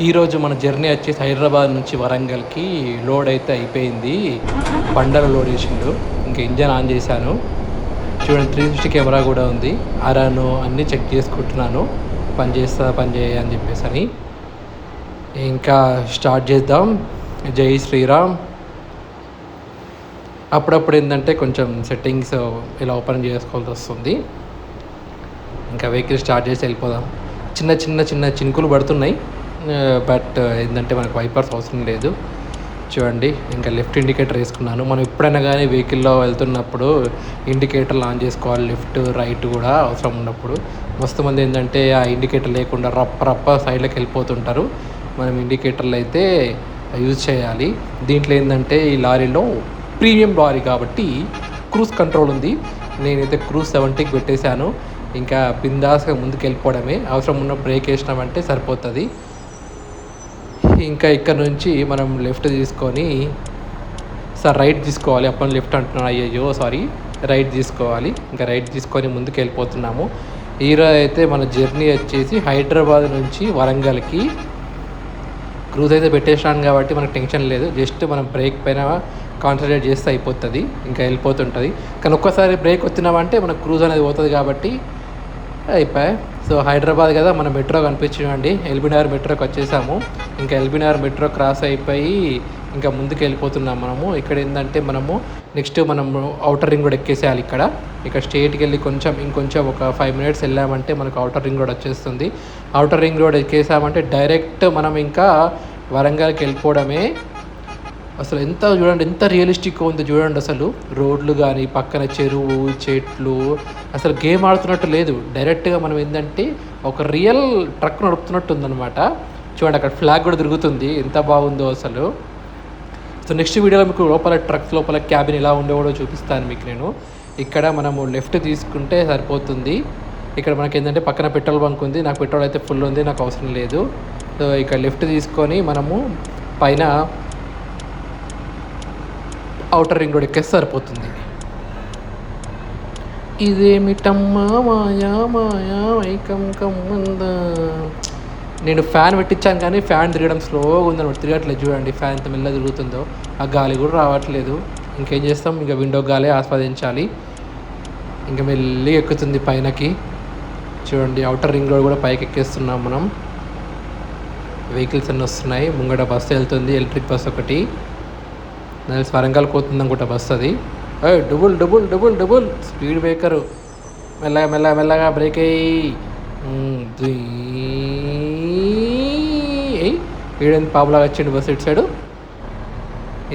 ఈరోజు మన జర్నీ వచ్చేసి హైదరాబాద్ నుంచి వరంగల్కి లోడ్ అయితే అయిపోయింది. బండలు లోడ్ చేసిండు. ఇంకా ఇంజన్ ఆన్ చేశాను. చూడండి 360 కెమెరా కూడా ఉంది. అరాను అన్నీ చెక్ చేసుకుంటున్నాను. పని చేయ అని చెప్పేసి అని. ఇంకా స్టార్ట్ చేద్దాం. జై శ్రీరామ్. అప్పుడప్పుడు ఏంటంటే కొంచెం సెట్టింగ్స్ ఇలా ఓపెన్ చేసుకోవాల్సి వస్తుంది. ఇంకా వెహికల్ స్టార్ట్ చేసి వెళ్ళిపోదాం. చిన్న చిన్న చిన్న చినుకులు పడుతున్నాయి. బట్ ఏంటంటే మనకు వైపర్స్ అవసరం లేదు. చూడండి ఇంకా లెఫ్ట్ ఇండికేటర్ వేసుకున్నాను. మనం ఎప్పుడైనా కానీ వెహికల్లో వెళ్తున్నప్పుడు ఇండికేటర్లు ఆన్ చేసుకోవాలి. లెఫ్ట్ రైట్ కూడా అవసరం ఉన్నప్పుడు. మస్తు మంది ఏంటంటే ఆ ఇండికేటర్ లేకుండా రప్ప సైడ్లోకి వెళ్ళిపోతుంటారు. మనం ఇండికేటర్లు అయితే యూజ్ చేయాలి. దీంట్లో ఏంటంటే ఈ లారీలో ప్రీమియం లారీ కాబట్టి క్రూజ్ కంట్రోల్ ఉంది. నేనైతే క్రూజ్ 70కి పెట్టేశాను. ఇంకా బిందాస్గా ముందుకు వెళ్ళిపోవడమే. అవసరం ఉన్న బ్రేక్ వేసినామంటే సరిపోతుంది. ఇంకా ఇక్కడ నుంచి మనం లెఫ్ట్ తీసుకొని రైట్ తీసుకోవాలి. అప్పుడు లెఫ్ట్ అంటున్నాను, అయ్యయ్యో సారీ, రైట్ తీసుకోవాలి. ఇంకా రైట్ తీసుకొని ముందుకు వెళ్ళిపోతున్నాము. ఈరోజు అయితే మన జర్నీ వచ్చేసి హైదరాబాద్ నుంచి వరంగల్కి. క్రూజ్ అయితే పెట్టేసినాను కాబట్టి మనకు టెన్షన్ లేదు. జస్ట్ మనం బ్రేక్ పైన కాన్సన్ట్రేట్ చేస్తే అయిపోతుంది. ఇంకా వెళ్ళిపోతుంటుంది. కానీ ఒక్కసారి బ్రేక్ వచ్చినామంటే మనకు క్రూజ్ అనేది పోతుంది కాబట్టి అయిపోయాయి. సో హైదరాబాద్ కదా, మన మెట్రో కనిపించిందండి. ఎల్బీనగర్ మెట్రోకి వచ్చేసాము. ఇంకా ఎల్బీనగర్ మెట్రో క్రాస్ అయిపోయి ఇంకా ముందుకు వెళ్ళిపోతున్నాం మనము. ఇక్కడ ఏంటంటే మనము నెక్స్ట్ మనము అవుటర్ రింగ్ రోడ్ ఎక్కేసేయాలి. ఇక్కడ స్ట్రేట్కి వెళ్ళి ఇంకొంచెం ఒక 5 minutes వెళ్ళామంటే మనకు అవుటర్ రింగ్ రోడ్ వచ్చేస్తుంది. అవుటర్ రింగ్ రోడ్ ఎక్కేసామంటే డైరెక్ట్ మనం ఇంకా వరంగల్కి వెళ్ళిపోవడమే. అసలు చూడండి ఎంత రియలిస్టిక్గా ఉందో చూడండి. అసలు రోడ్లు కానీ పక్కన చెరువు చెట్లు అసలు గేమ్ ఆడుతున్నట్టు లేదు. డైరెక్ట్గా మనం ఏంటంటే ఒక రియల్ ట్రక్ నడుపుతున్నట్టు ఉందన్నమాట. చూడండి అక్కడ ఫ్లాగ్ కూడా తిరుగుతుంది. ఎంత బాగుందో అసలు. సో నెక్స్ట్ వీడియోలో మీకు లోపల ట్రక్స్ లోపల క్యాబిన్ ఎలా ఉండేవాడో చూపిస్తాను మీకు నేను. ఇక్కడ మనము లెఫ్ట్ తీసుకుంటే సరిపోతుంది. ఇక్కడ మనకి ఏంటంటే పక్కన పెట్రోల్ బంక్ ఉంది. నాకు పెట్రోల్ అయితే ఫుల్ ఉంది, నాకు అవసరం లేదు. సో ఇక్కడ లెఫ్ట్ తీసుకొని మనము పైన అవుటర్ రింగ్ రోడ్ ఎక్కేస్తే సరిపోతుంది. ఇదేమిటమ్మా మాయా మాయా వైకం కమ్మందా. నేను ఫ్యాన్ పెట్టించాను కానీ ఫ్యాన్ తిరగడం స్లోగా ఉందన్నమాట. తిరగట్లేదు చూడండి. ఫ్యాన్ ఎంత మెల్లగా తిరుగుతుందో. ఆ గాలి కూడా రావట్లేదు. ఇంకేం చేస్తాం, ఇంకా విండో గాలి ఆస్వాదించాలి. ఇంకా మెల్లి ఎక్కుతుంది పైనకి. చూడండి అవుటర్ రింగ్ రోడ్ కూడా పైకి ఎక్కేస్తున్నాం మనం. వెహికల్స్ అన్నీ వస్తున్నాయి. ముంగట బస్సు వెళ్తుంది, ఎలక్ట్రిక్ బస్ ఒకటి. నాకు వరంగల్ పోతుంది అనుకుంటా బస్ అది. Double double double double speed breaker. మెల్లగా బ్రేక్ అయ్యి వీడేంది పాపులాగా వచ్చిండు బస్సు ఇటు సైడు.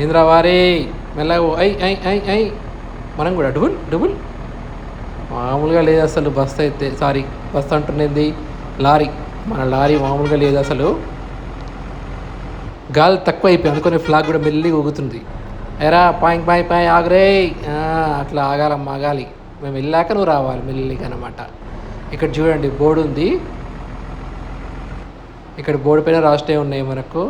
ఏంద్రా వారే మెల్లగా ఐ మనం కూడా డబుల్ డబుల్ మామూలుగా లేదు అసలు. బస్సు అయితే సారీ బస్సు అంటున్నది లారీ. మన లారీ మామూలుగా లేదు అసలు. గాలి తక్కువ అయిపోయి అనుకునే ఫ్లాగ్ కూడా మెల్లిగా ఊగుతుంది. ఎరా పాయ్ ఆగరే. అట్లా ఆగాలి. మేము వెళ్ళాక నువ్వు రావాలి మెల్లిగా అనమాట. ఇక్కడ చూడండి బోర్డు ఉంది. ఇక్కడ బోర్డు పైన రాష్ట్రే ఉన్నాయి మనకు.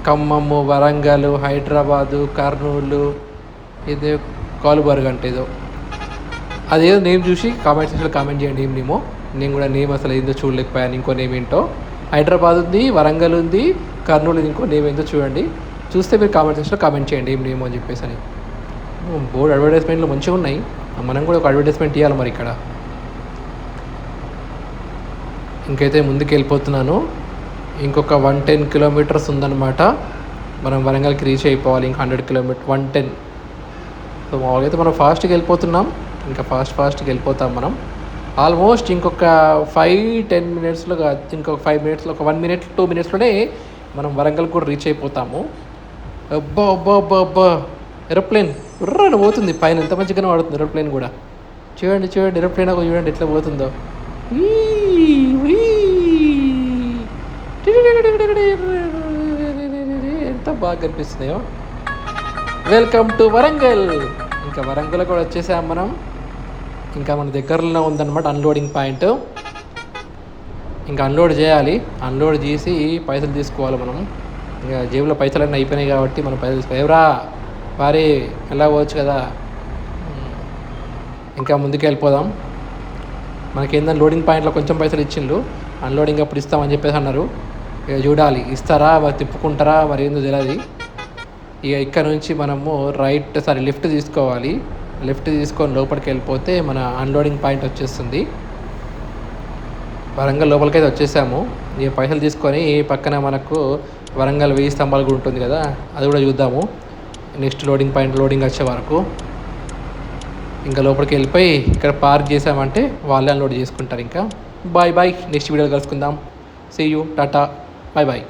ఖమ్మము, వరంగల్, హైదరాబాదు, కర్నూలు, ఇదే కాలుబర్గ్ అంటే ఏదో అదేదో నేమ్ చూసి కామెంట్ సెక్షన్లో కామెంట్ చేయండి. ఏం నేమో నేను కూడా నేమ్ అసలు ఏందో చూడలేకపోయాను. ఇంకో నేమ్ ఏంటో. హైదరాబాద్ ఉంది, వరంగల్ ఉంది, కర్నూలు ఇంకో నేమ్ ఏందో చూడండి. చూస్తే మీరు కామెంట్ సెక్షన్లో కామెంట్ చేయండి ఏం నేమో అని చెప్పేసి అని. బోర్డు అడ్వర్టైజ్మెంట్లు మంచిగా ఉన్నాయి. మనం కూడా ఒక అడ్వర్టైజ్మెంట్ ఇవ్వాలి మరి ఇక్కడ. ఇంకైతే ముందుకు వెళ్ళిపోతున్నాను. ఇంకొక 110 kilometers ఉందన్నమాట. మనం వరంగల్కి రీచ్ అయిపోవాలి. ఇంకా 100 kilometers 110. సో మామూలుగా అయితే మనం ఫాస్ట్గా వెళ్ళిపోతున్నాం. ఇంకా ఫాస్ట్గా వెళ్ళిపోతాం మనం. ఆల్మోస్ట్ ఇంకొక 5-10 minutesలో ఇంకొక 5 minutesలో ఒక 1 minute 2 minutesలోనే మనం వరంగల్ కూడా రీచ్ అయిపోతాము. అబ్బా ఏరోప్లేన్ ఉర్రని పోతుంది పైన. ఎంత మంచిగానే వాడుతుంది ఏరోప్లేన్ కూడా. చూడండి ఏరోప్లేన్ ఒక చూడండి ఎట్లా పోతుందో. ఎంత బాగా కనిపిస్తున్నాయో. Welcome to Warangal. ఇంకా వరంగల్ కూడా వచ్చేసాం మనం. ఇంకా మన దగ్గరలో ఉందన్నమాట అన్లోడింగ్ పాయింట్. ఇంకా అన్లోడ్ చేయాలి. అన్లోడ్ చేసి పైసలు తీసుకోవాలి మనం. ఇంకా జేబులో పైసలన్నీ అయిపోయినాయి కాబట్టి మనం పైసలు తీసుకో వారి ఎలా పోవచ్చు కదా. ఇంకా ముందుకు వెళ్ళిపోదాం. మనకేందని లోడింగ్ పాయింట్లో కొంచెం పైసలు ఇచ్చిండ్రు, అన్లోడింగ్ అప్పుడు ఇస్తామని చెప్పేసి అన్నారు. ఇక చూడాలి ఇస్తారా మరి తిప్పుకుంటారా మరి ఏందో తెలియదు. ఇక ఇక్కడ నుంచి మనము లిఫ్ట్ తీసుకోవాలి. లిఫ్ట్ తీసుకొని లోపలికి వెళ్ళిపోతే మన అన్లోడింగ్ పాయింట్ వచ్చేస్తుంది. వరంగల్ లోపలికైతే వచ్చేసాము. ఇక పైసలు తీసుకొని పక్కన మనకు వరంగల్ 1000 స్తంభాలు కూడా ఉంటుంది కదా, అది కూడా చూద్దాము నెక్స్ట్ లోడింగ్ పాయింట్ లోడింగ్ వచ్చే వరకు. ఇంకా లోపలికి వెళ్ళిపోయి ఇక్కడ పార్క్ చేసామంటే వాళ్ళే అన్లోడ్ చేసుకుంటారు. ఇంకా బాయ్ బాయ్, నెక్స్ట్ వీడియోలో కలుసుకుందాం. See you, tata, bye bye.